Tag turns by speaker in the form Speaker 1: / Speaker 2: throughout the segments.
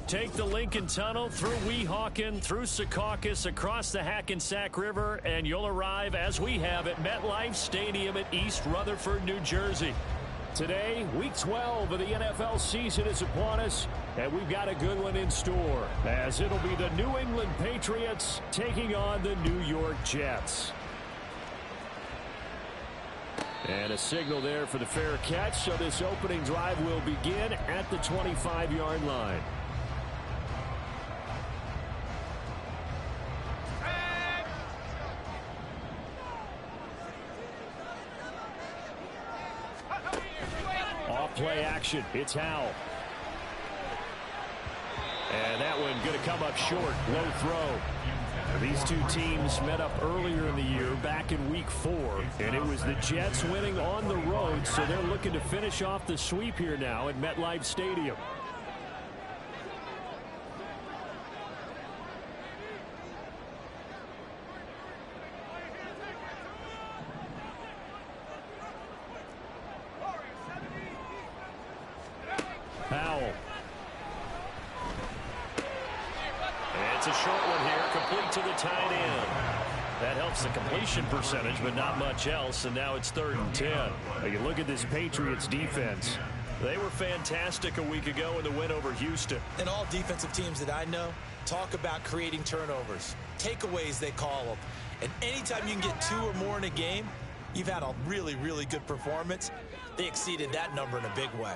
Speaker 1: Take the Lincoln Tunnel through Weehawken, through Secaucus, across the Hackensack River, and you'll arrive, as we have, at MetLife Stadium at East Rutherford, New Jersey. Today, Week 12 of the NFL season is upon us, and we've got a good one in store, as it'll be the New England Patriots taking on the New York Jets. And a signal there for the fair catch, so this opening drive will begin at the 25-yard line. Off-play action, it's Howell. And that one going to come up short, low throw. These two teams met up earlier in the year, back in Week 4, and it was the Jets winning on the road, so they're looking to finish off the sweep here now at MetLife Stadium. Howell. It's a short one here, complete to the tight end. That helps the completion percentage, but not much else, and now it's 3rd and 10. Now you look at this Patriots defense. They were fantastic a week ago in the win over Houston.
Speaker 2: And all defensive teams that I know talk about creating turnovers. Takeaways, they call them. And anytime you can get 2 or more in a game, you've had a really, really good performance. They exceeded that number in a big way.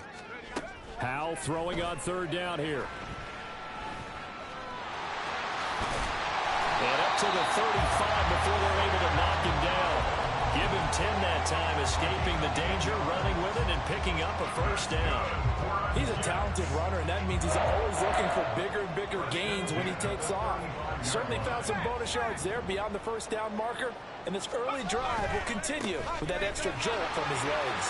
Speaker 1: Howell throwing on 3rd down here. And up to the 35 before they're able to knock him down. Give him 10 that time, escaping the danger, running with it, and picking up a 1st down.
Speaker 3: He's a talented runner, and that means he's always looking for bigger and bigger gains when he takes off. Certainly found some bonus yards there beyond the 1st down marker, and this early drive will continue with that extra jolt from his legs.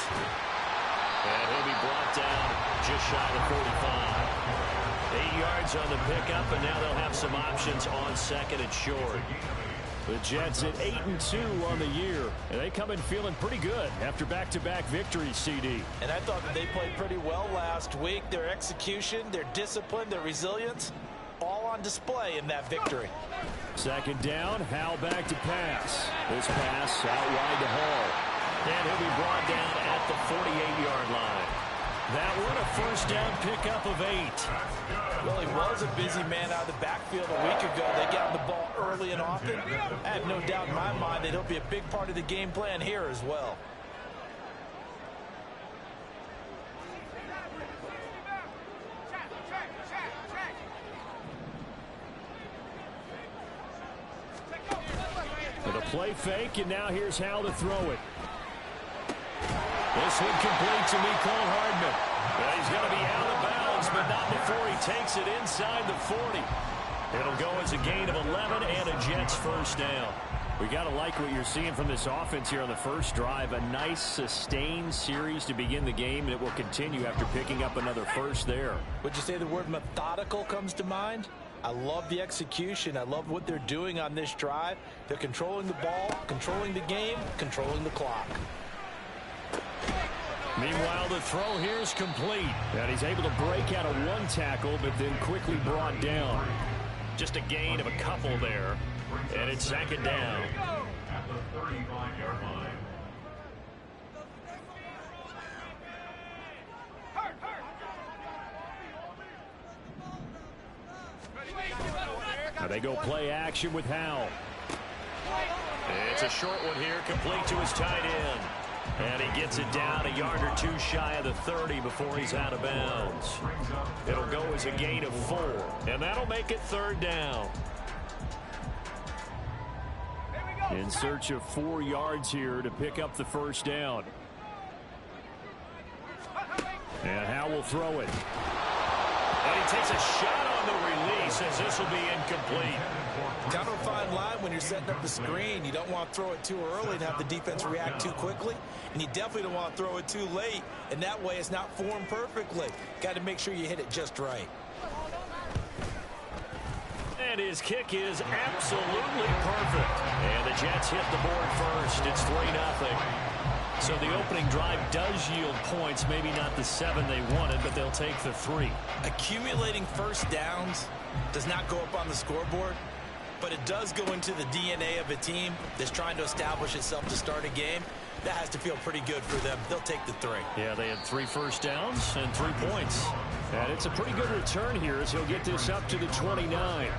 Speaker 1: And he'll be brought down just shy of 45. 8 yards on the pickup, and now they'll have some options on 2nd and short. The Jets at 8-2 on the year, and they come in feeling pretty good after back-to-back victories, CD.
Speaker 3: And I thought that they played pretty well last week. Their execution, their discipline, their resilience, all on display in that victory.
Speaker 1: 2nd down, Howell back to pass. This pass out wide to Hall. And he'll be brought down at the 48-yard line. That one a 1st down pickup of 8.
Speaker 3: Well, he was a busy man out of the backfield a week ago. They got the ball early and often. I have no doubt in my mind that he'll be a big part of the game plan here as well.
Speaker 1: With a play fake, and now here's how to throw it. This one complete to Mecole Hardman. Well, he's going to be out of bounds, but not before he takes it inside the 40. It'll go as a gain of 11 and a Jets 1st down. We got to like what you're seeing from this offense here on the first drive. A nice, sustained series to begin the game, and it will continue after picking up another 1st there.
Speaker 3: Would you say the word methodical comes to mind? I love the execution. I love what they're doing on this drive. They're controlling the ball, controlling the game, controlling the clock.
Speaker 1: Meanwhile, the throw here is complete. And he's able to break out of 1 tackle, but then quickly brought down. Just a gain of a couple there. And it's 2nd down.
Speaker 4: At the 35-yard line.
Speaker 1: Now they go play action with Howell. It's a short one here, complete to his tight end. And he gets it down a yard or 2 shy of the 30 before he's out of bounds. It'll go as a gain of 4, and that'll make it 3rd down. In search of 4 yards here to pick up the 1st down. And Howell will throw it. And he takes a shot on the release as this will be incomplete.
Speaker 3: Kind of a fine line when you're setting up the screen. You don't want to throw it too early and have the defense react too quickly. And you definitely don't want to throw it too late. And that way it's not formed perfectly. Got to make sure you hit it just right.
Speaker 1: And his kick is absolutely perfect. And the Jets hit the board first. It's 3-0. So the opening drive does yield points, maybe not the 7 they wanted, but they'll take the 3.
Speaker 2: Accumulating first downs does not go up on the scoreboard, but it does go into the DNA of a team that's trying to establish itself to start a game. That has to feel pretty good for them. They'll take the 3.
Speaker 1: Yeah, they had 3 first downs and 3 points. And it's a pretty good return here as he'll get this up to the 29.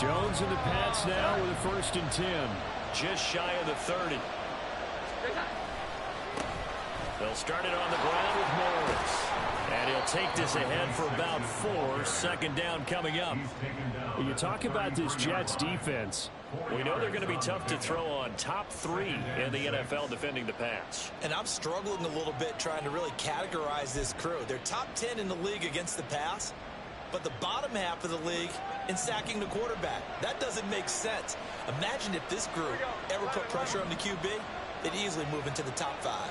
Speaker 1: Jones in the Pats now with a 1st and 10. Just shy of the 30. They'll start it on the ground with Morris. And he'll take this ahead for about 4. 2nd down coming up. You talk about this Jets defense. We know they're going to be tough to throw on. Top 3 in the NFL defending the pass.
Speaker 2: And I'm struggling a little bit trying to really categorize this crew. They're top 10 in the league against the pass, but the bottom half of the league in sacking the quarterback. That doesn't make sense. Imagine if this group ever put pressure on the QB, they'd easily move into the top 5.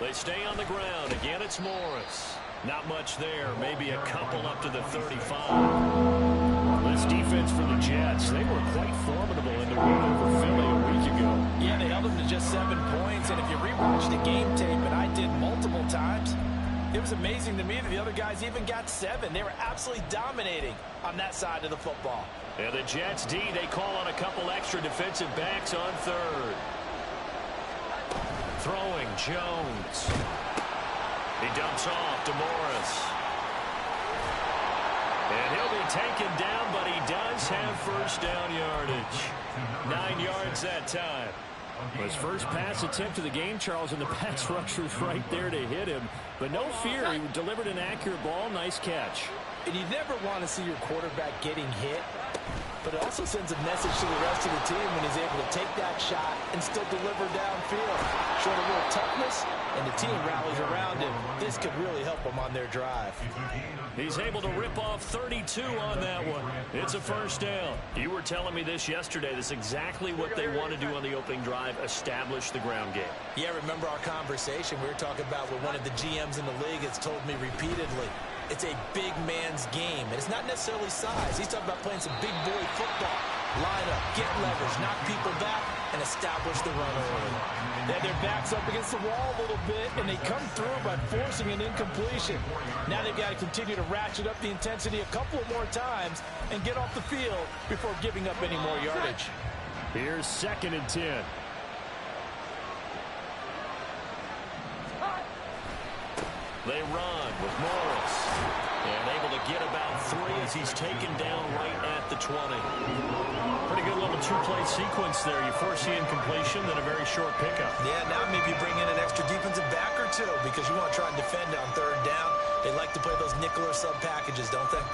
Speaker 1: They stay on the ground. Again, it's Morris. Not much there. Maybe a couple up to the 35. This defense for the Jets, they were quite formidable in the win over Philly a week ago.
Speaker 3: Yeah, they held them to just 7 points. And if you rewatch the game tape, and I did multiple times, it was amazing to me that the other guys even got 7. They were absolutely dominating on that side of the football.
Speaker 1: And the Jets D, they call on a couple extra defensive backs on 3rd. Throwing Jones. He dumps off to Morris. And he'll be taken down, but he does have 1st down yardage. 9 yards that time. His first pass attempt of the game, Charles, and the pass rusher's right there to hit him. But no fear, he delivered an accurate ball. Nice catch.
Speaker 3: And you never want to see your quarterback getting hit, but it also sends a message to the rest of the team when he's able to take that shot and still deliver downfield. Showing a little toughness, and the team rallies around him. This could really help them on their drive.
Speaker 1: He's able to rip off 32 on that one. It's a 1st down. You were telling me this yesterday. This is exactly what they want to do on the opening drive, establish the ground game.
Speaker 2: Yeah, remember our conversation we were talking about with one of the GMs in the league has told me repeatedly. It's a big man's game, and it's not necessarily size. He's talking about playing some big boy football. Line up, get leverage, knock people back, and establish the run early.
Speaker 3: They had their backs up against the wall a little bit, and they come through by forcing an incompletion. Now they've got to continue to ratchet up the intensity a couple more times and get off the field before giving up any more yardage.
Speaker 1: Here's 2nd and 10. They run with Morris. And able to get about 3 as he's taken down right at the 20. Pretty good little 2-play sequence there. You force the incompletion, then a very short pickup.
Speaker 2: Yeah, now maybe bring in an extra defensive back or 2 because you want to try and defend on 3rd down. They like to play those nickel or sub packages, don't they?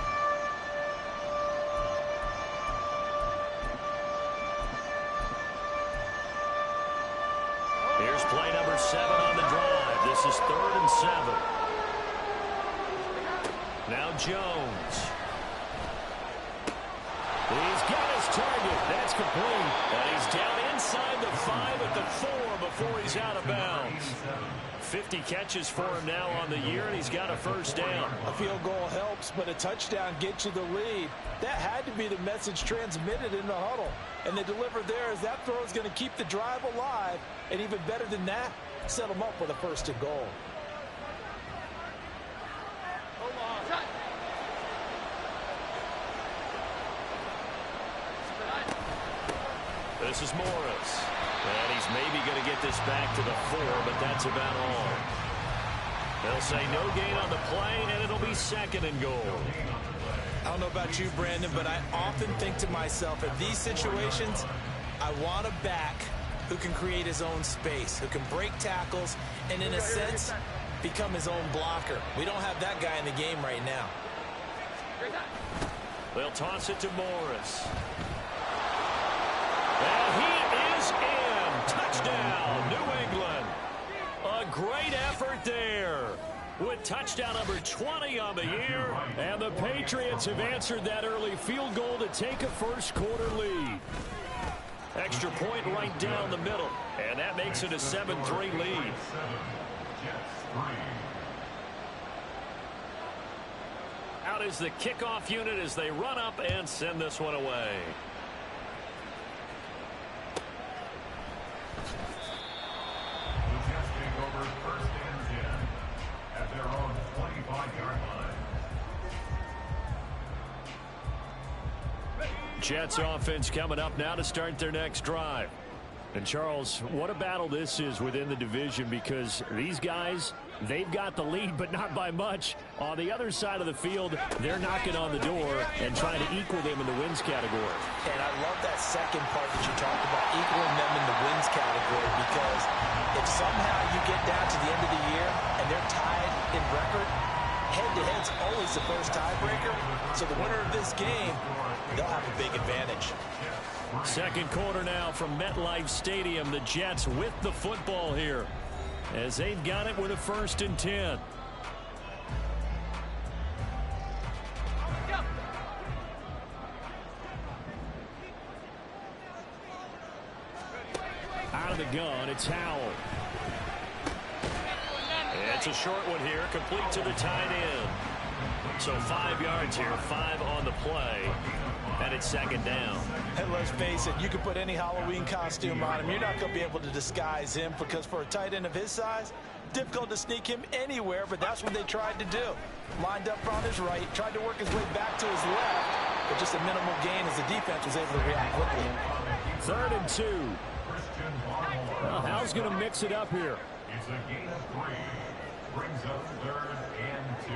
Speaker 1: Here's play number 7 on the drive. This is 3rd and 7. Now Jones. He's got his target. That's complete. And he's down inside the 5 at the 4 before he's out of bounds. 50 catches for him now on the year, and he's got a 1st down.
Speaker 3: A field goal helps, but a touchdown gets you the lead. That had to be the message transmitted in the huddle. And they delivered there as that throw is going to keep the drive alive. And even better than that, set them up with a 1st and goal.
Speaker 1: This is Morris. And he's maybe going to get this back to the 4, but that's about all. They'll say no gain on the play, and it'll be 2nd and goal.
Speaker 2: I don't know about you, Brandon, but I often think to myself, in these situations, I want a back who can create his own space, who can break tackles, and in a sense, become his own blocker. We don't have that guy in the game right now.
Speaker 1: They'll toss it to Morris. And he is in. Touchdown, New England. A great effort there with touchdown number 20 on the year. And the Patriots have answered that early field goal to take a 1st quarter lead. Extra point right down the middle. And that makes it a 7-3 lead. Out is the kickoff unit as they run up and send this one away.
Speaker 4: The Jets take over 1st and 10 at their own 25-yard line.
Speaker 1: Jets offense coming up now to start their next drive. And Charles, what a battle this is within the division, because these guys, they've got the lead, but not by much. On the other side of the field, they're knocking on the door and trying to equal them in the wins category.
Speaker 2: And I love that second part that you talked about, equaling them in the wins category, because if somehow you get down to the end of the year and they're tied in record, head-to-head's always the first tiebreaker. So the winner of this game, they'll have a big advantage.
Speaker 1: Second quarter now from MetLife Stadium. The Jets with the football here as they've got it with a 1st and 10. Out of the gun, it's Howell. It's a short one here, complete to the tight end. So 5 yards here, 5 on the play, and it's 2nd down.
Speaker 3: And let's face it, you can put any Halloween costume on him. You're not going to be able to disguise him, because for a tight end of his size, difficult to sneak him anywhere, but that's what they tried to do. Lined up on his right, tried to work his way back to his left, but just a minimal gain as the defense was able to react quickly. 3rd and 2. Well, Howell's going to mix it up here.
Speaker 4: It's a gain of 3. Brings up 3rd and 2.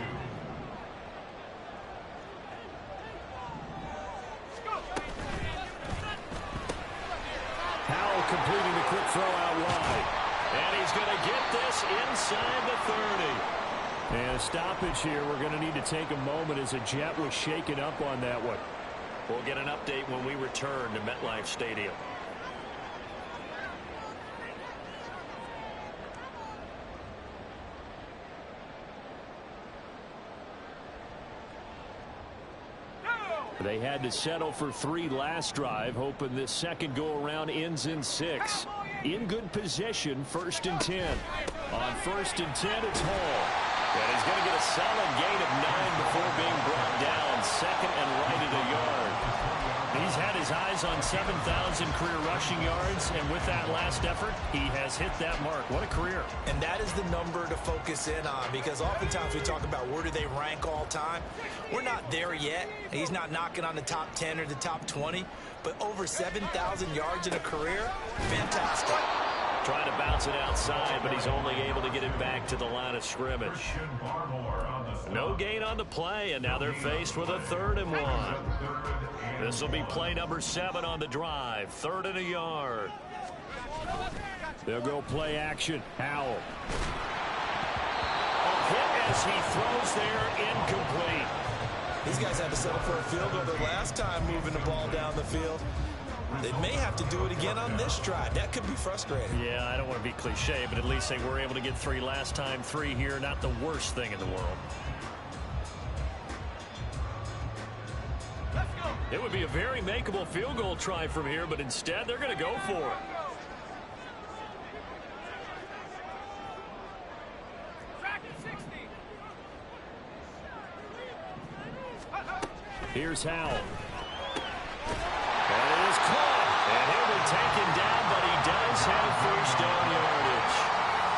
Speaker 1: Howell completing the quick throw out wide. And he's going to get this inside the 30. And a stoppage here. We're going to need to take a moment as a Jet was shaken up on that one. We'll get an update when we return to MetLife Stadium. They had to settle for 3 last drive, hoping this second go-around ends in 6. In good position, 1st and 10. On 1st and 10, it's Hall. And he's going to get a solid gain of 9 before being brought down. 2nd and right at a yard. He's had his eyes on 7,000 career rushing yards, and with that last effort, he has hit that mark. What a career.
Speaker 2: And that is the number to focus in on, because oftentimes we talk about where do they rank all time. We're not there yet. He's not knocking on the top 10 or the top 20, but over 7,000 yards in a career, fantastic.
Speaker 1: Trying to bounce it outside, but he's only able to get it back to the line of scrimmage. No gain on the play, and now they're faced with a 3rd and 1. This will be play number 7 on the drive. 3rd and a yard. They'll go play action. Howell. A hit as he throws there, incomplete.
Speaker 3: These guys had to settle for a field goal their last time moving the ball down the field. They may have to do it again on this drive. That could be frustrating.
Speaker 1: Yeah, I don't want to be cliche, but at least they were able to get 3 last time. 3 here, not the worst thing in the world. It would be a very makeable field goal try from here, but instead they're going to go for it. Here's Howell. And it is caught. And he'll be taken down, but he does have 1st down yardage.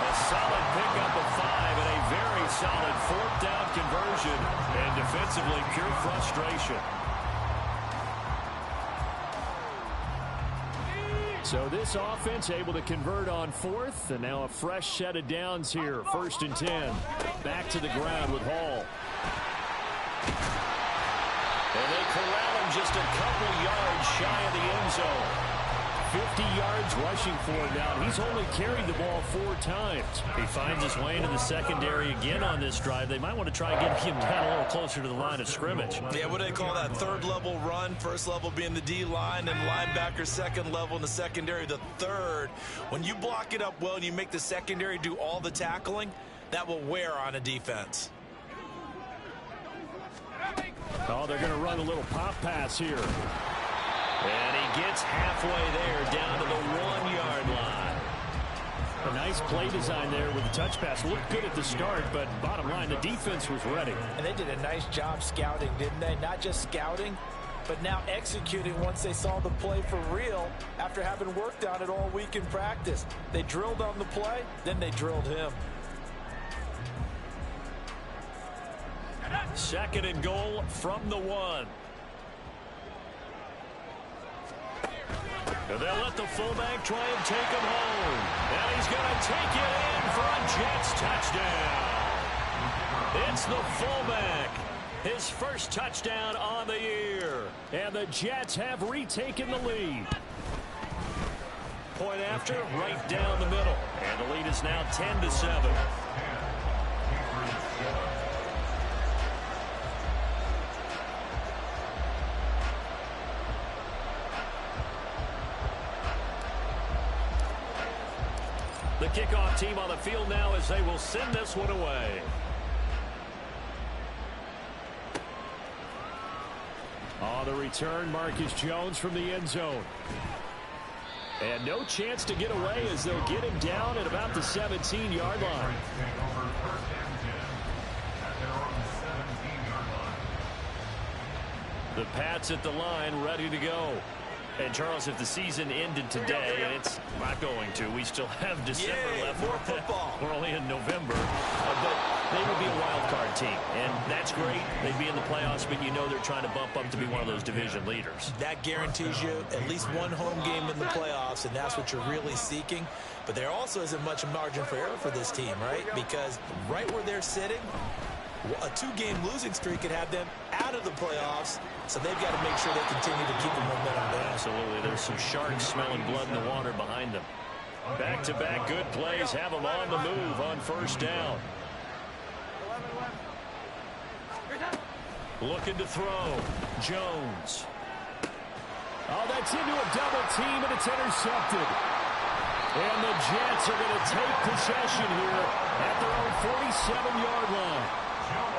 Speaker 1: A solid pickup of 5 and a very solid 4th down conversion. And defensively, pure frustration. So this offense able to convert on 4th, and now a fresh set of downs here. 1st and 10. Back to the ground with Hall. And they corral him just a couple yards shy of the end zone. 50 yards rushing for him now. He's only carried the ball 4 times. He finds his way into the secondary again on this drive. They might want to try getting him down a little closer to the line of scrimmage.
Speaker 2: Yeah, what do they call that? 3rd level run. 1st level being the D-line, and linebacker 2nd level in the secondary, the 3rd. When you block it up well and you make the secondary do all the tackling, that will wear on a defense.
Speaker 1: Oh, they're going to run a little pop pass here. And he gets halfway there, down to the 1-yard line. A nice play design there with the touch pass. Looked good at the start, but bottom line, the defense was ready.
Speaker 3: And they did a nice job scouting, didn't they? Not just scouting, but now executing once they saw the play for real after having worked on it all week in practice. They drilled on the play, then they drilled him.
Speaker 1: 2nd and goal from the 1. And they'll let the fullback try and take him home. And he's going to take it in for a Jets touchdown. It's the fullback. His first touchdown on the year. And the Jets have retaken the lead. Point after, right down the middle. And the lead is now 10-7. The kickoff team on the field now as they will send this one away. On the return, Marcus Jones from the end zone. And no chance to get away as they'll get him down at about the 17-yard line. The Pats at the line, ready to go. And, Charles, if the season ended today, and it's not going to, we still have December left.
Speaker 2: More football.
Speaker 1: We're only in November. But they would be a wild card team, and that's great. They'd be in the playoffs, but you know they're trying to bump up to be one of those division leaders.
Speaker 2: That guarantees you at least one home game in the playoffs, and that's what you're really seeking. But there also isn't much margin for error for this team, right? Because right where they're sitting, a 2-game losing streak could have them out of the playoffs, so they've got to make sure they continue to keep the momentum going.
Speaker 1: Absolutely. There's some sharks smelling blood in the water behind them. Back-to-back good plays have them on the move on first down. Looking to throw. Jones. Oh, that's into a double team, and it's intercepted. And the Jets are going to take possession here at their own 47-yard line.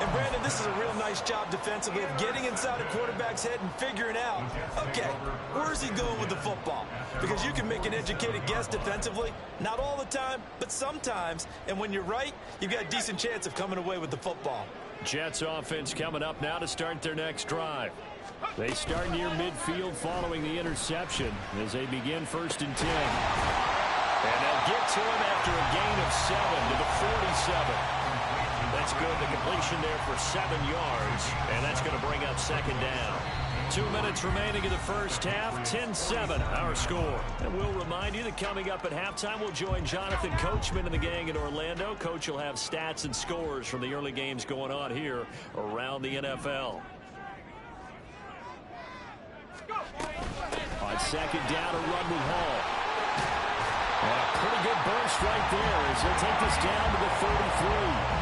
Speaker 2: And, Brandon, this is a real nice job defensively of getting inside a quarterback's head and figuring out, okay, where's he going with the football? Because you can make an educated guess defensively, not all the time, but sometimes. And when you're right, you've got a decent chance of coming away with the football.
Speaker 1: Jets offense coming up now to start their next drive. They start near midfield following the interception as they begin 1st and 10. And they'll get to him after a gain of 7 to the 47. That's good. The completion there for 7 yards. And that's going to bring up 2nd down. 2 minutes remaining in the first half. 10-7 our score. And we'll remind you that coming up at halftime, we'll join Jonathan Coachman and the gang in Orlando. Coach will have stats and scores from the early games going on here around the NFL. On 2nd down, a run with Hall. And a pretty good burst right there as he'll take this down to the 33.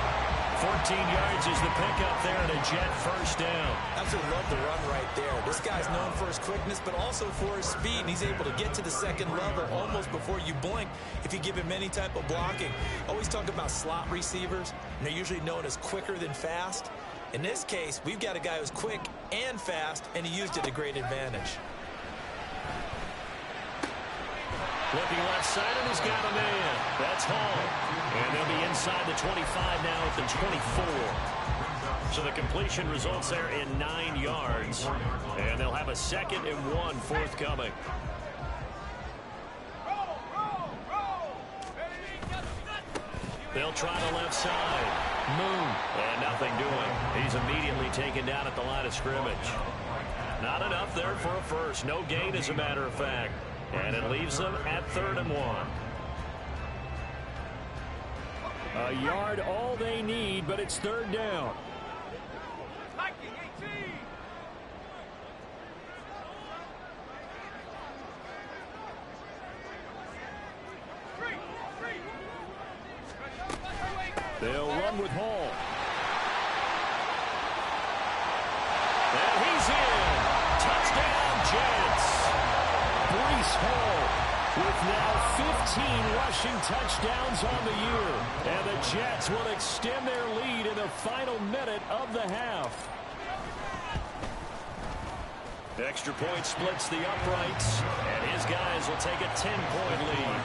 Speaker 1: 14 yards is the pickup there and a Jet first down.
Speaker 2: Absolutely love the run right there. This guy's known for his quickness, but also for his speed. And he's able to get to the 2nd level almost before you blink if you give him any type of blocking. Always talk about slot receivers, and they're usually known as quicker than fast. In this case, we've got a guy who's quick and fast, and he used it to great advantage.
Speaker 1: Looking left side, and he's got a man. That's Hall. And they'll be inside the 25 now at the 24. So the completion results there in 9 yards. And they'll have a 2nd and 1 forthcoming. They'll try the left side. Moon. And nothing doing. He's immediately taken down at the line of scrimmage. Not enough there for a first. No gain, as a matter of fact. And it leaves them at 3rd and 1. A yard all they need, but it's 3rd down. They'll run with Hall. And he's in. Touchdown, Jets. Breece Hall with now 15 rushing touchdowns on the year. And the Jets will extend their lead in the final minute of the half. The extra point splits the uprights, and his guys will take a 10-point lead.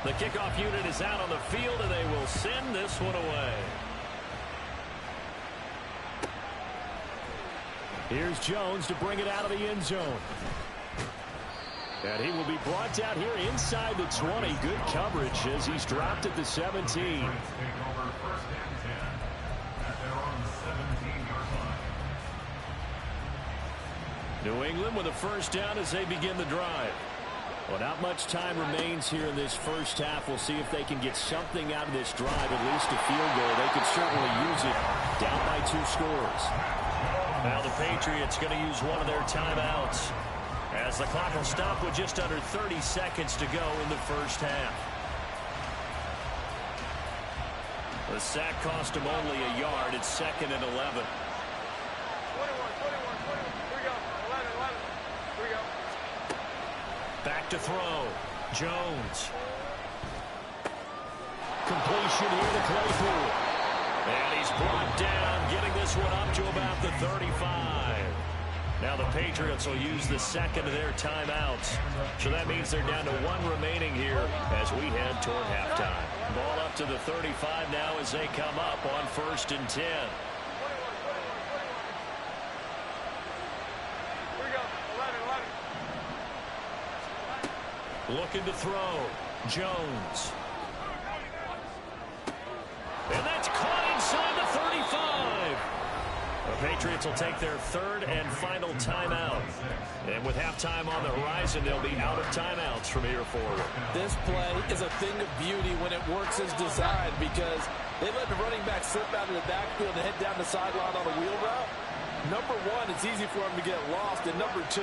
Speaker 1: The kickoff unit is out on the field, and they will send this one away. Here's Jones to bring it out of the end zone. And he will be brought down here inside the 20. Good coverage as he's dropped at the 17. New England with a first down as they begin the drive. Well, not much time remains here in this first half. We'll see if they can get something out of this drive, at least a field goal. They could certainly use it down by 2 scores. Now the Patriots going to use one of their timeouts as the clock will stop with just under 30 seconds to go in the first half. The sack cost him only a yard. It's 2nd and 11. Back to throw. Jones. Completion here to Claypool. And he's brought down, getting this one up to about the 35. Now the Patriots will use the second of their timeouts. So that means they're down to 1 remaining here as we head toward halftime. Ball up to the 35 now as they come up on 1st and 10. Looking to throw. Jones. And that's caught inside the 35. The Patriots will take their 3rd and final timeout. And with halftime on the horizon, they'll be out of timeouts from here forward.
Speaker 3: This play is a thing of beauty when it works as designed because they let the running back slip out of the backfield and head down the sideline on a wheel route. Number 1, it's easy for him to get lost. And number 2,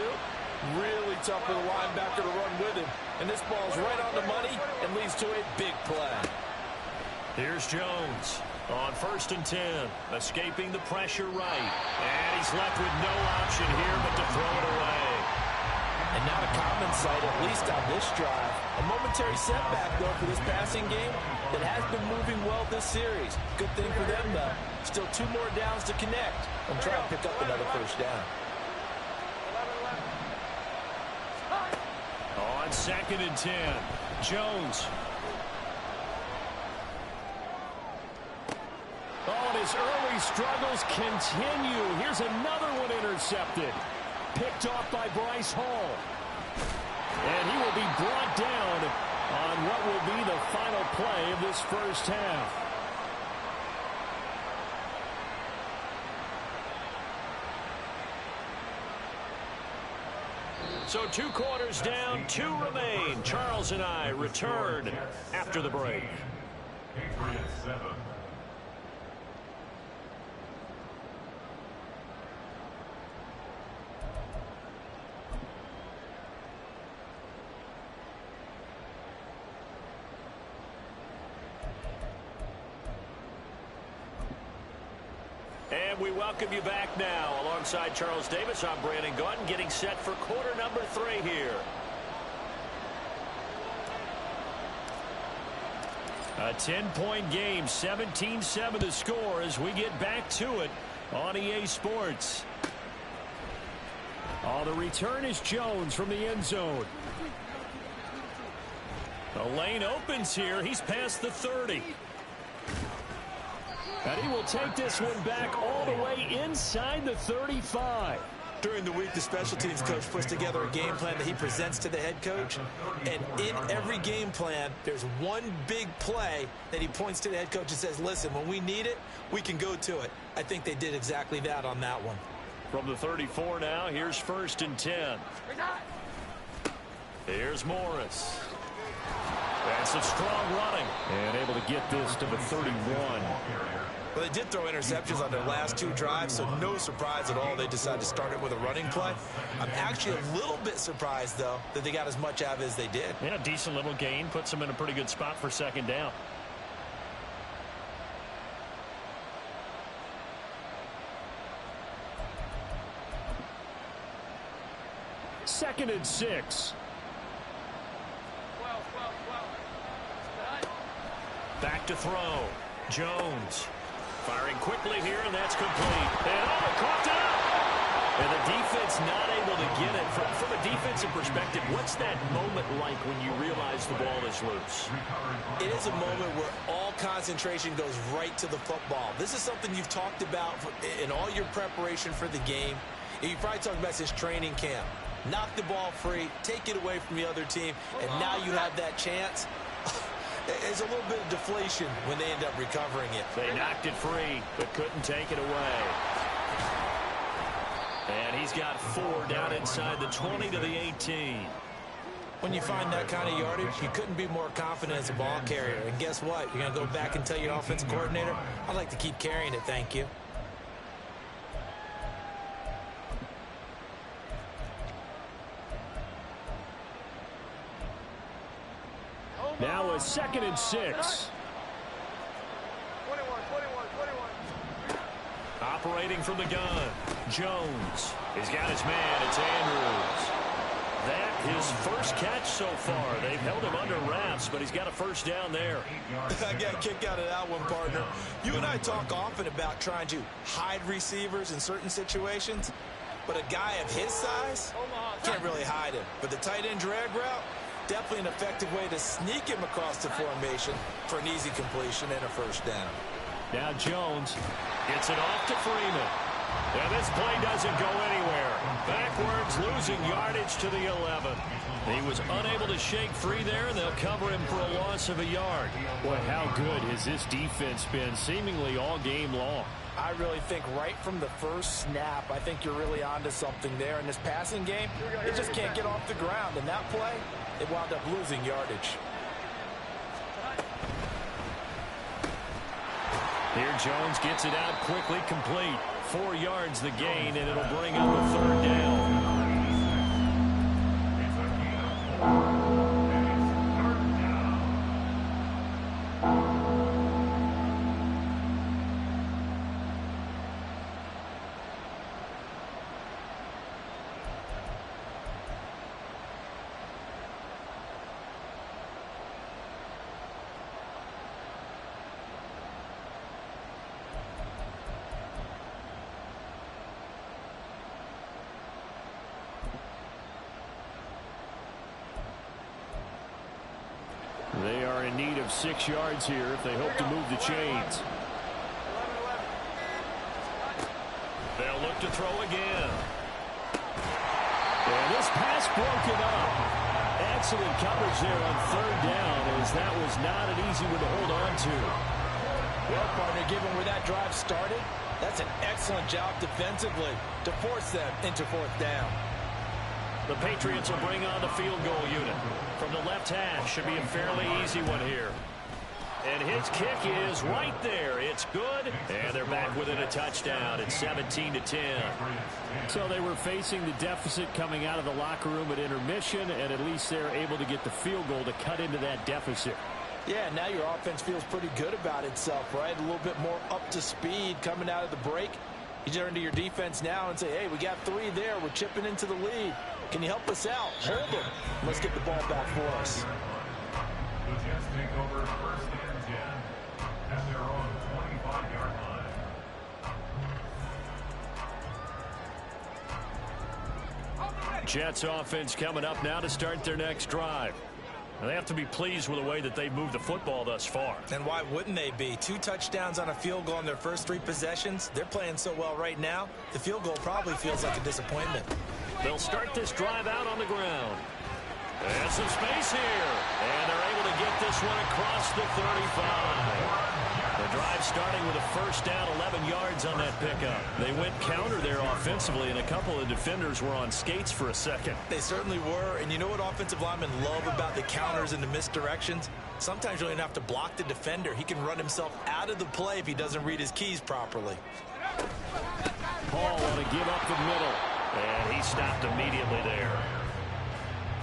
Speaker 3: really tough for the linebacker to run with him. And this ball's right on the money and leads to a big play.
Speaker 1: Here's Jones on 1st and 10. Escaping the pressure right. And he's left with no option here but to throw it away.
Speaker 3: And not a common sight, at least on this drive. A momentary setback, though, for this passing game that has been moving well this series. Good thing for them, though. Still 2 more downs to connect and try to pick up another first down.
Speaker 1: On 2nd and 10, Jones. Oh, and his early struggles continue. Here's another one intercepted. Picked off by Bryce Hall. And he will be brought down on what will be the final play of this first half. So 2 quarters down, 2 remain. Charles and I return after the break.
Speaker 4: Patriots 7.
Speaker 1: And we welcome you back now. Alongside Charles Davis, I'm Brandon Gaudin, getting set for quarter number 3 here. A 10-point game, 17-7 the score as we get back to it on EA Sports. Oh, the return is Jones from the end zone. The lane opens here. He's past the 30. And he will take this one back all the way inside the 35.
Speaker 2: During the week, the special teams coach puts together a game plan that he presents to the head coach. And in every game plan, there's one big play that he points to the head coach and says, listen, when we need it, we can go to it. I think they did exactly that on that one.
Speaker 1: From the 34 now, here's 1st and 10. Here's Morris. And some strong running. And able to get this to the 31.
Speaker 2: Well, they did throw interceptions on their last 2 drives, so no surprise at all they decided to start it with a running play. I'm actually a little bit surprised, though, that they got as much out of it as they did.
Speaker 1: Yeah, decent little gain. Puts them in a pretty good spot for 2nd down. Second and 6. Back to throw. Jones. Firing quickly here, and that's complete. And caught it. And the defense not able to get it. From a defensive perspective, what's that moment like when you realize the ball is loose?
Speaker 2: It is a moment where all concentration goes right to the football. This is something you've talked about in all your preparation for the game. And you probably talked about since training camp. Knock the ball free, take it away from the other team, and now you have that chance. There's a little bit of deflation when they end up recovering it.
Speaker 1: They knocked it free, but couldn't take it away. And he's got 4 down inside the 20 to the 18.
Speaker 2: When you find that kind of yardage, you couldn't be more confident as a ball carrier. And guess what? You're going to go back and tell your offensive coordinator, I'd like to keep carrying it, thank you.
Speaker 1: Now a 2nd and 6. Operating from the gun, Jones. He's got his man. It's Andrews. That his first catch so far. They've held him under wraps, but he's got a first down there.
Speaker 2: I got a kick out of that one, partner. You and I talk often about trying to hide receivers in certain situations, but a guy of his size can't really hide him. But the tight end drag route, definitely an effective way to sneak him across the formation for an easy completion and a first down.
Speaker 1: Now Jones gets it off to Freeman. And this play doesn't go anywhere. Backwards, losing yardage to the 11. He was unable to shake free there, and they'll cover him for a loss of a yard. Boy, how good has this defense been seemingly all game long?
Speaker 3: I really think right from the first snap, I think you're really onto something there. In this passing game, they just can't get off the ground. And that play, they wound up losing yardage.
Speaker 1: Here Jones gets it out quickly, complete. 4 yards the gain, and it'll bring up a 3rd down. They are in need of 6 yards here if they hope to move the chains. They'll look to throw again. And this pass broken up. Excellent coverage there on 3rd down, as that was not an easy one to hold on to.
Speaker 3: Well, partner, given where that drive started, that's an excellent job defensively to force them into 4th down.
Speaker 1: The Patriots will bring on the field goal unit. From the left hash, should be a fairly easy one here. And his kick is right there. It's good. And they're back within a touchdown. It's 17-10. So they were facing the deficit coming out of the locker room at intermission, and at least they're able to get the field goal to cut into that deficit.
Speaker 3: Yeah, now your offense feels pretty good about itself, right? A little bit more up to speed coming out of the break. You turn to your defense now and say, hey, we got 3 there. We're chipping into the lead. Can you help us out? Hold them. Let's get the ball back for us.
Speaker 4: The Jets take over 1st and 10 at their own 25-yard line.
Speaker 1: Jets offense coming up now to start their next drive. They have to be pleased with the way that they've moved the football thus far.
Speaker 2: And why wouldn't they be? 2 touchdowns on a field goal in their first 3 possessions. They're playing so well right now, the field goal probably feels like a disappointment.
Speaker 1: They'll start this drive out on the ground. And some space here. And they're able to get this one across the 35. The drive starting with a first down, 11 yards on that pickup. They went counter there offensively, and a couple of defenders were on skates for a second.
Speaker 2: They certainly were, and you know what offensive linemen love about the counters and the misdirections? Sometimes you don't even have to block the defender. He can run himself out of the play if he doesn't read his keys properly.
Speaker 1: Hall want to give up the middle, and he stopped immediately there.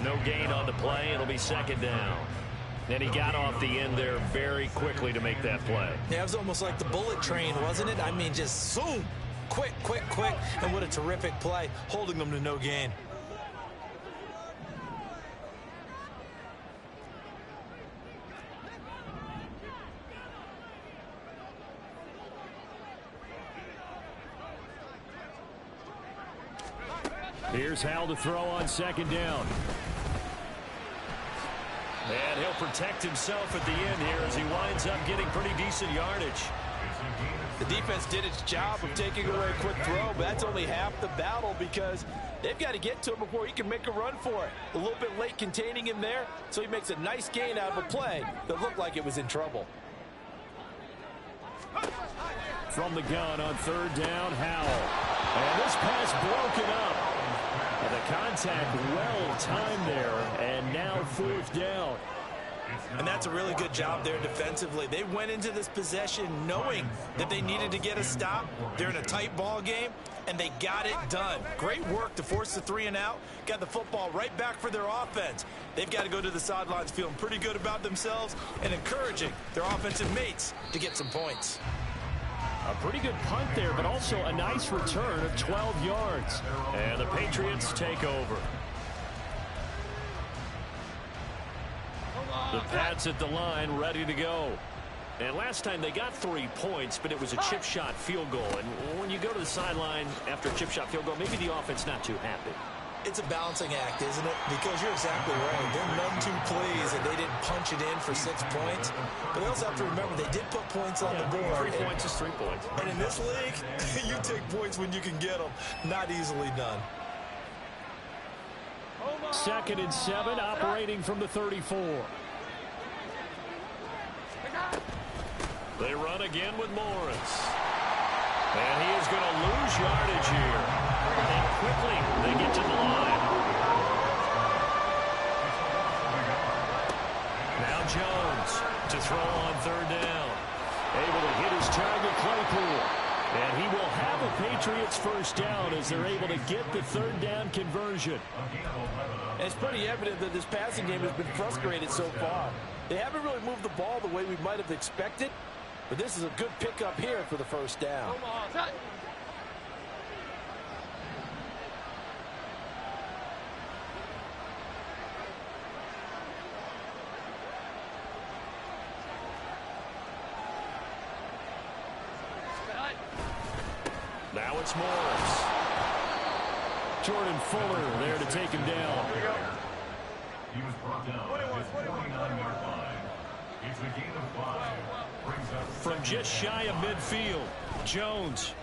Speaker 1: No gain on the play. It'll be 2nd down. And he got off the end there very quickly to make that play.
Speaker 2: Yeah, it was almost like the bullet train, wasn't it? I mean, just zoom. Quick, quick, quick. And what a terrific play, holding them to no gain.
Speaker 1: Here's Hal to throw on second down. And he'll protect himself at the end here as he winds up getting pretty decent yardage.
Speaker 3: The defense did its job of taking away a quick throw, but that's only half the battle because they've got to get to him before he can make a run for it. A little bit late containing him there, so he makes a nice gain out of a play that looked like it was in trouble.
Speaker 1: From the gun on third down, Howell. And this pass broken up. And the contact well timed there, and now fourth down.
Speaker 2: And that's a really good job there defensively. They went into this possession knowing that they needed to get a stop. They're in a tight ball game, and they got it done. Great work to force the 3 and out. Got the football right back for their offense. They've got to go to the sidelines feeling pretty good about themselves and encouraging their offensive mates to get some points.
Speaker 1: A pretty good punt there, but also a nice return of 12 yards. And the Patriots take over. The Pats at the line, ready to go. And last time they got 3 points, but it was a chip shot field goal. And when you go to the sideline after a chip shot field goal, maybe the offense not too happy.
Speaker 2: It's a balancing act, isn't it? Because you're exactly right. They're none too pleased that they didn't punch it in for 6 points. But they also have to remember they did put points on the board.
Speaker 1: 3 points is 3 points.
Speaker 2: And in this league, you take points when you can get them. Not easily done.
Speaker 1: 2nd and 7, operating from the 34. They run again with Morris. And he is going to lose yardage here. And quickly, they get to the line. Now Jones to throw on third down. Able to hit his target, Claypool. And he will have a Patriots first down as they're able to get the third down conversion.
Speaker 3: And it's pretty evident that this passing game has been frustrated so far. They haven't really moved the ball the way we might have expected, but this is a good pickup here for the first down.
Speaker 1: Now it's Morris. Jordan Fuller there to take him down.
Speaker 4: He was brought down at his 49-yard line. It's a gain of 5. Brings up
Speaker 1: from just shy of midfield. Jones.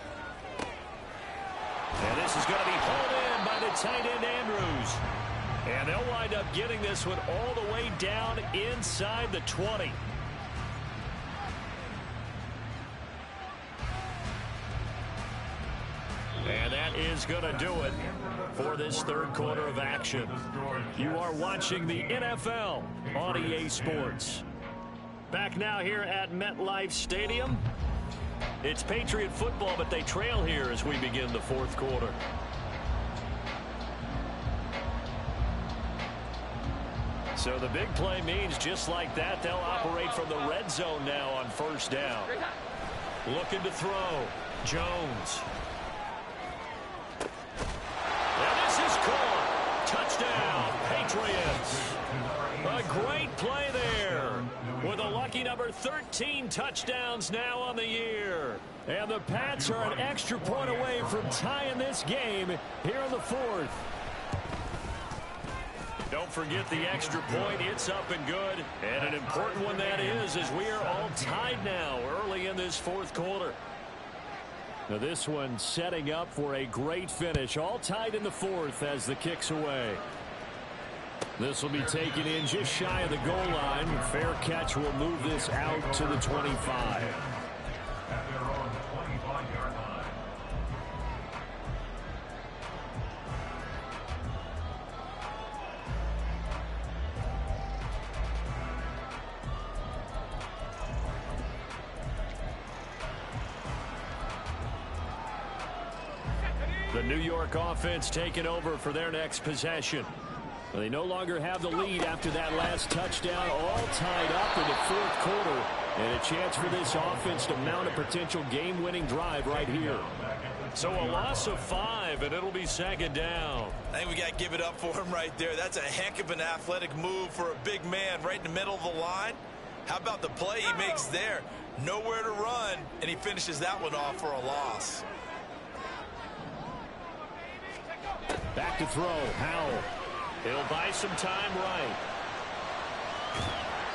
Speaker 1: And this is going to be hauled in by the tight end Andrews. And they'll wind up getting this one all the way down inside the 20. And that is going to do it for this third quarter of action. You are watching the NFL on EA Sports. Back now here at MetLife Stadium. It's Patriot football, but they trail here as we begin the fourth quarter. So the big play means just like that, they'll operate from the red zone now on first down. Looking to throw. Jones. And this is caught. Touchdown, Patriots. A great play there with a lucky number 13 touchdowns now on the year. And the Pats are an extra point away from tying this game here in the fourth. Don't forget the extra point. It's up and good. And an important one that is, as we are all tied now early in this fourth quarter. Now this one setting up for a great finish. All tied in the fourth as the kick's away. This will be taken in just shy of the goal line. Fair catch will move this out to the 25.
Speaker 4: at their own 25-yard line.
Speaker 1: The New York offense taking over for their next possession. They no longer have the lead after that last touchdown, all tied up in the fourth quarter. And a chance for this offense to mount a potential game-winning drive right here. So a loss of 5, and it'll be second down.
Speaker 2: I think we got to give it up for him right there. That's a heck of an athletic move for a big man right in the middle of the line. How about the play he makes there? Nowhere to run, and he finishes that one off for a loss.
Speaker 1: Back to throw. Howell. He'll buy some time right.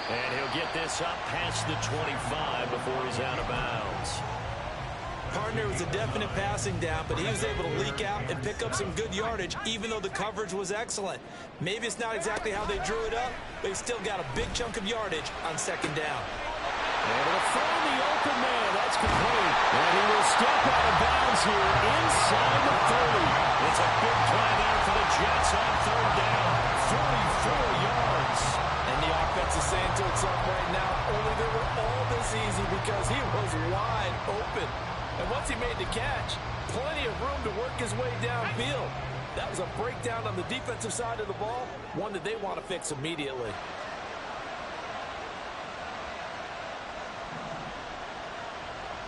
Speaker 1: And he'll get this up past the 25 before he's out of bounds.
Speaker 2: Partner was a definite passing down, but he was able to leak out and pick up some good yardage, even though the coverage was excellent. Maybe it's not exactly how they drew it up, but he still got a big chunk of yardage on second down.
Speaker 1: Able to find the open man. That's complete. And he will step out of bounds here inside the 30. It's a big play there for the Jets on third down. 44 yards.
Speaker 3: And the offense is saying to itself right now, only they were all this easy because he was wide open. And once he made the catch, plenty of room to work his way downfield. That was a breakdown on the defensive side of the ball, one that they want to fix immediately.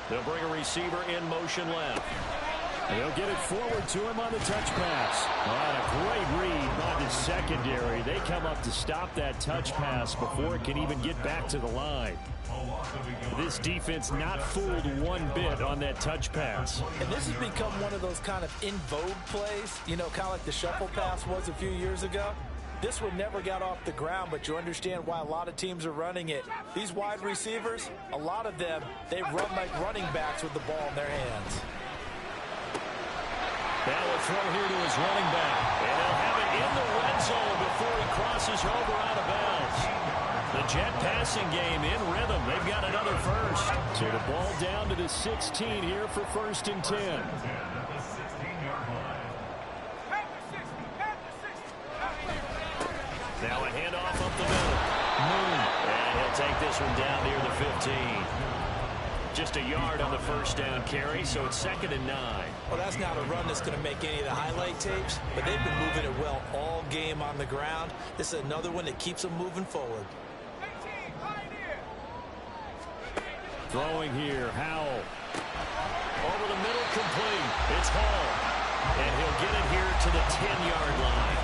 Speaker 1: They'll bring a receiver in motion left. And they'll get it forward to him on the touch pass. On a great read by the secondary. They come up to stop that touch pass before it can even get back to the line. This defense not fooled one bit on that touch pass.
Speaker 3: And this has become one of those kind of in vogue plays, you know, kind of like the shuffle pass was a few years ago. This one never got off the ground, but you understand why a lot of teams are running it. These wide receivers, a lot of them, they run like running backs with the ball in their hands.
Speaker 1: Now a throw here to his running back. And they'll have it in the red zone before he crosses over out of bounds. The Jet passing game in rhythm. They've got another first. So the ball down to the 16 here for 1st and 10. Now a handoff up the middle. And he'll take this one down near the 15. Just a yard on the first down carry, so it's 2nd and 9.
Speaker 2: Well, that's not a run that's going to make any of the highlight tapes, but they've been moving it well all game on the ground. This is another one that keeps them moving forward.
Speaker 1: Throwing here, Howell. Over the middle, complete. It's Hall. And he'll get it here to the 10-yard line.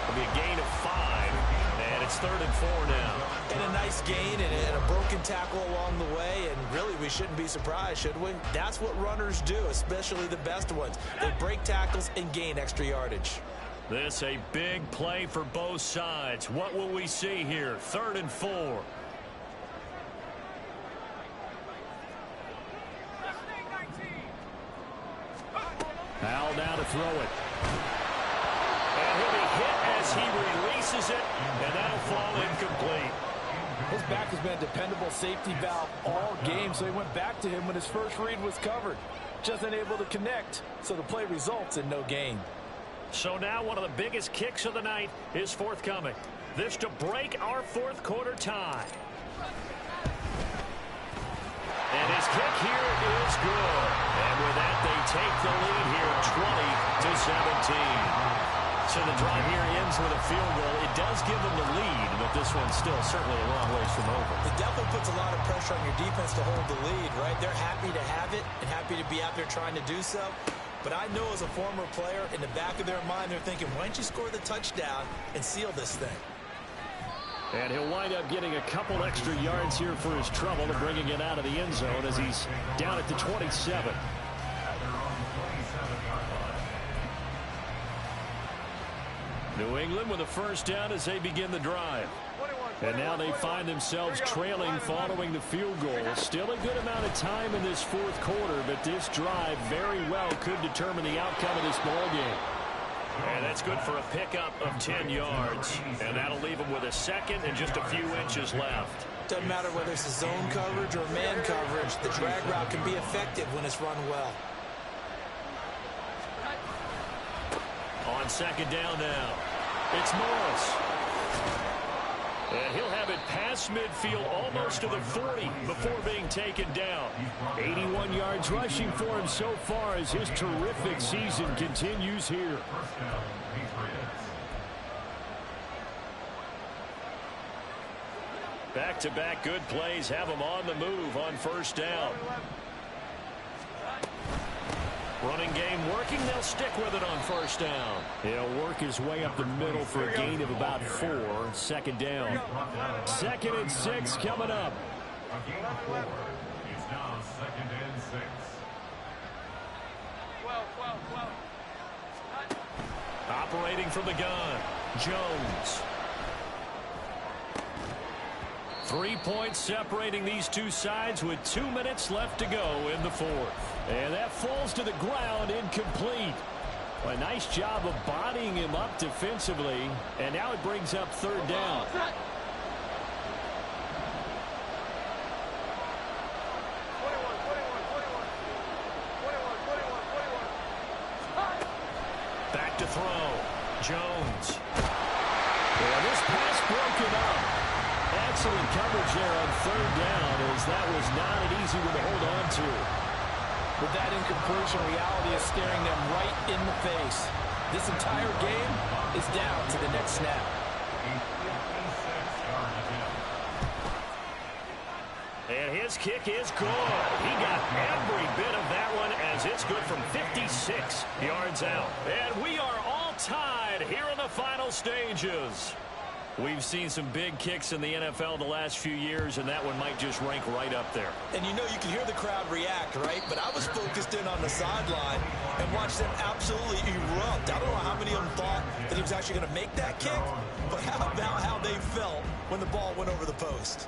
Speaker 1: It'll be a gain of 5, and it's 3rd and 4 now.
Speaker 2: And a nice gain and a broken tackle along the way, and really we shouldn't be surprised, should we? That's what runners do, especially the best ones. They break tackles and gain extra yardage.
Speaker 1: This a big play for both sides. What will we see here? 3rd and 4. Howell now to throw it. And he'll be hit as he releases it, and that'll fall incomplete.
Speaker 3: His back has been a dependable safety valve all game, so he went back to him when his first read was covered. Just unable to connect, so the play results in no gain.
Speaker 1: So now one of the biggest kicks of the night is forthcoming. This to break our 4th quarter tie. And his kick here is good. And with that, they take the lead here 20-17. So the drive here ends with a field goal. It does give them the lead, but this one's still certainly a long ways from over.
Speaker 2: It definitely puts a lot of pressure on your defense to hold the lead, right? They're happy to have it and happy to be out there trying to do so. But I know as a former player, in the back of their mind, they're thinking, why don't you score the touchdown and seal this thing?
Speaker 1: And he'll wind up getting a couple extra yards here for his trouble and bringing it out of the end zone as he's down at the 27. New England with a first down as they begin the drive. And now they find themselves trailing following the field goal. Still a good amount of time in this 4th quarter, but this drive very well could determine the outcome of this ball game. And that's good for a pickup of 10 yards. And that'll leave them with a 2nd and just a few inches left.
Speaker 2: Doesn't matter whether it's a zone coverage or man coverage, the drag route can be effective when it's run well.
Speaker 1: On 2nd down now, it's Morris. And he'll have it past midfield almost to the 40 before being taken down. 81 yards rushing for him so far as his terrific season continues here. Back-to-back good plays have him on the move on first down. Running game working. They'll stick with it on first down. He'll work his way up the middle for a gain of about 4. 2nd down. 2nd and 6 coming up.
Speaker 4: A gain of 4. It's now 2nd and 6.
Speaker 1: operating from the gun. Jones. 3 points separating these two sides with 2 minutes left to go in the fourth. And that falls to the ground incomplete. A nice job of bodying him up defensively. And now it brings up third down. Back to throw. Jones. And this pass broken up. Excellent coverage there on third down, as that was not an easy one to hold on to.
Speaker 3: With that incompletion, reality is staring them right in the face. This entire game is down to the next snap.
Speaker 1: And his kick is good. He got every bit of that one, as it's good from 56 yards out. And we are all tied here in the final stages. We've seen some big kicks in the NFL the last few years, and that one might just rank right up there.
Speaker 2: And you know, you can hear the crowd react, right? But I was focused in on the sideline and watched them absolutely erupt. I don't know how many of them thought that he was actually going to make that kick, but how about how they felt when the ball went over the post?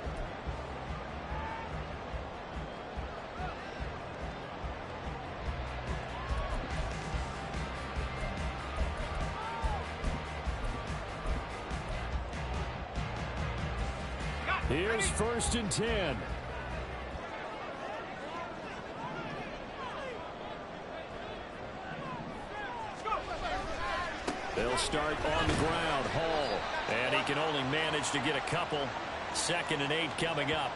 Speaker 1: Here's 1st and 10. They'll start on the ground. Hall. And he can only manage to get a couple. 2nd and 8 coming up.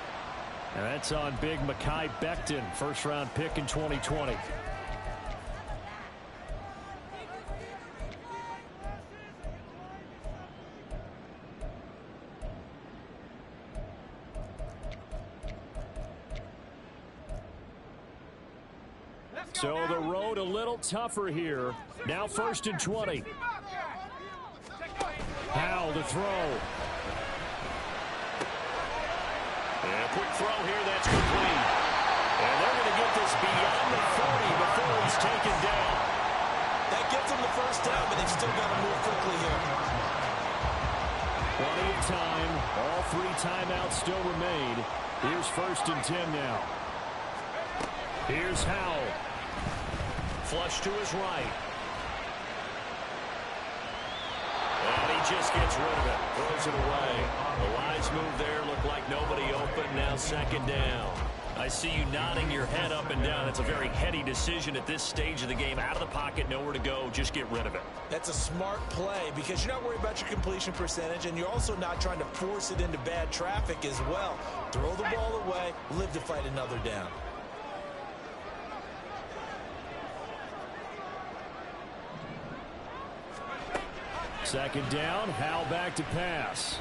Speaker 1: And that's on big Mekhi Becton, first-round pick in 2020. So the road a little tougher here. Now 1st and 20. Howell to throw. And a quick throw here, that's complete. And they're going to get this beyond the 40 before he's taken down.
Speaker 2: That gets them the first down, but they've still got to move quickly here.
Speaker 1: Plenty of time. All 3 timeouts still remain. Here's 1st and 10 now. Here's Howell. Flush to his right. And he just gets rid of it. Throws it away. The wise move there. Looked like nobody open. Now 2nd down. I see you nodding your head up and down. It's a very heady decision at this stage of the game. Out of the pocket, nowhere to go. Just get rid of it.
Speaker 2: That's a smart play because you're not worried about your completion percentage, and you're also not trying to force it into bad traffic as well. Throw the ball away. Live to fight another down.
Speaker 1: Second down, Howell back to pass.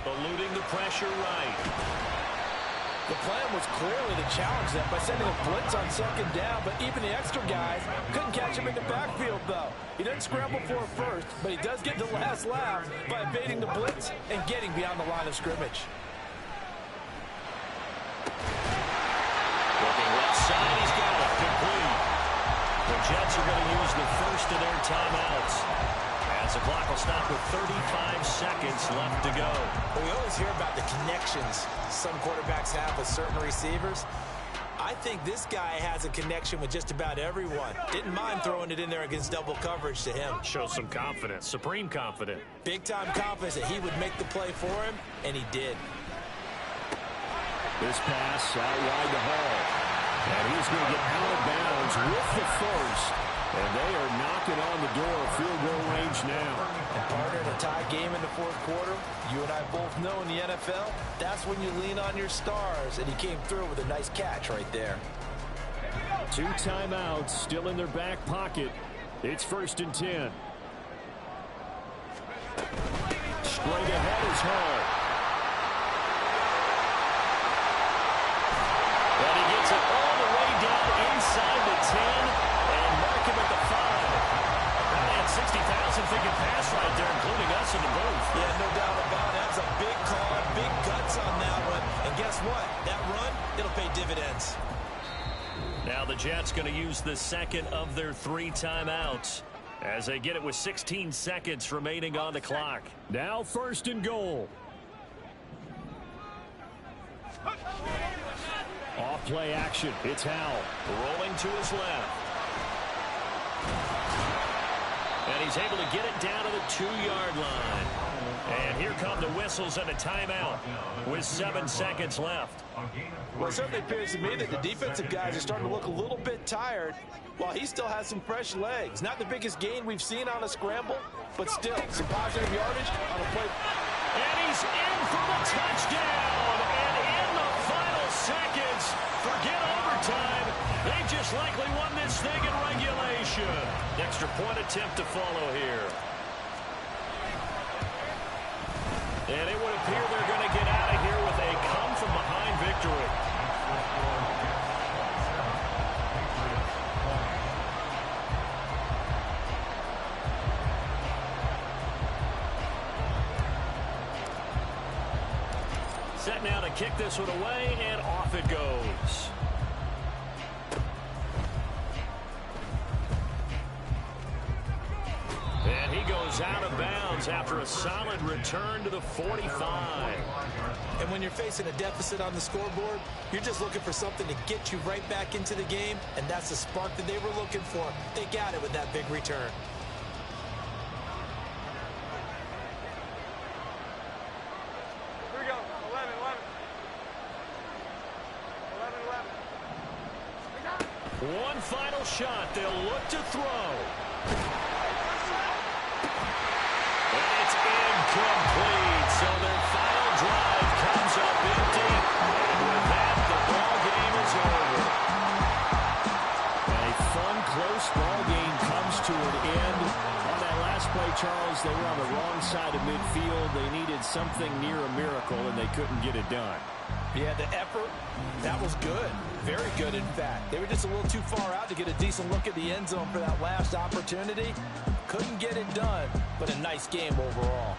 Speaker 1: Eluding the pressure right.
Speaker 3: The plan was clearly to challenge them by sending a blitz on 2nd down, but even the extra guys couldn't catch him in the backfield, though. He doesn't scramble for it first, but he does get the last laugh by evading the blitz and getting beyond the line of scrimmage.
Speaker 1: Looking left side, he's got it. Complete. The Jets are going to use the first of their timeouts. As the clock will stop with 35 seconds left to go.
Speaker 2: Well, we always hear about the connections some quarterbacks have with certain receivers. I think this guy has a connection with just about everyone. Didn't mind throwing it in there against double coverage to him.
Speaker 1: Shows some confidence, supreme confidence.
Speaker 2: Big-time confidence that he would make the play for him, and he did.
Speaker 1: This pass out wide to Hall. And he's going to get out of bounds with the first. And they are knocking on the door of field goal range now.
Speaker 3: And partner, in a tie game in the 4th quarter, you and I both know in the NFL, that's when you lean on your stars. And he came through with a nice catch right there.
Speaker 1: 2 timeouts still in their back pocket. It's 1st and 10. Straight ahead is Hall. And he gets it all the way down inside the 10 and mark him at the 5. Probably had 60,000 thinking pass right there, including us in the booth.
Speaker 2: Yeah, no doubt about it. That's a big call, big guts on that one. And guess what? That run, it'll pay dividends.
Speaker 1: Now the Jets going to use the 2nd of their 3 timeouts. as they get it with 16 seconds remaining on the clock. Now 1st and goal. Off play action. It's Howell rolling to his left. And he's able to get it down to the 2-yard line. And here come the whistles and a timeout with 7 seconds left.
Speaker 3: Well, it certainly appears to me that the defensive guys are starting to look a little bit tired while he still has some fresh legs. Not the biggest gain we've seen on a scramble, but still some positive yardage on a play.
Speaker 1: And he's in for the touchdown. And in the final seconds, forget overtime. They just likely won this thing in regulation. Extra point attempt to follow here. And it would appear they're going to get out of here with a come-from-behind victory. Set now to kick this one away, and off it goes. And he goes out of bounds after a solid return to the 45.
Speaker 2: And when you're facing a deficit on the scoreboard, you're just looking for something to get you right back into the game, and that's the spark that they were looking for. They got it with that big return.
Speaker 5: Here we go. 11, 11. 11, 11.
Speaker 1: One final shot. They'll look to throw. And it's incomplete. So their final drive comes up empty. And with that, the ball game is over. A fun, close ball game comes to an end. On that last play, Charles, they were on the wrong side of midfield. They needed something near a miracle, and they couldn't get it done.
Speaker 3: Yeah, the effort, that was good. Very good, in fact. They were just a little too far out to get a decent look at the end zone for that last opportunity. Couldn't get it done, but a nice game overall.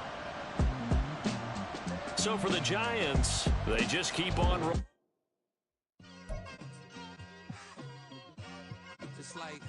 Speaker 1: So for the Giants, they just keep on rolling.
Speaker 6: Just like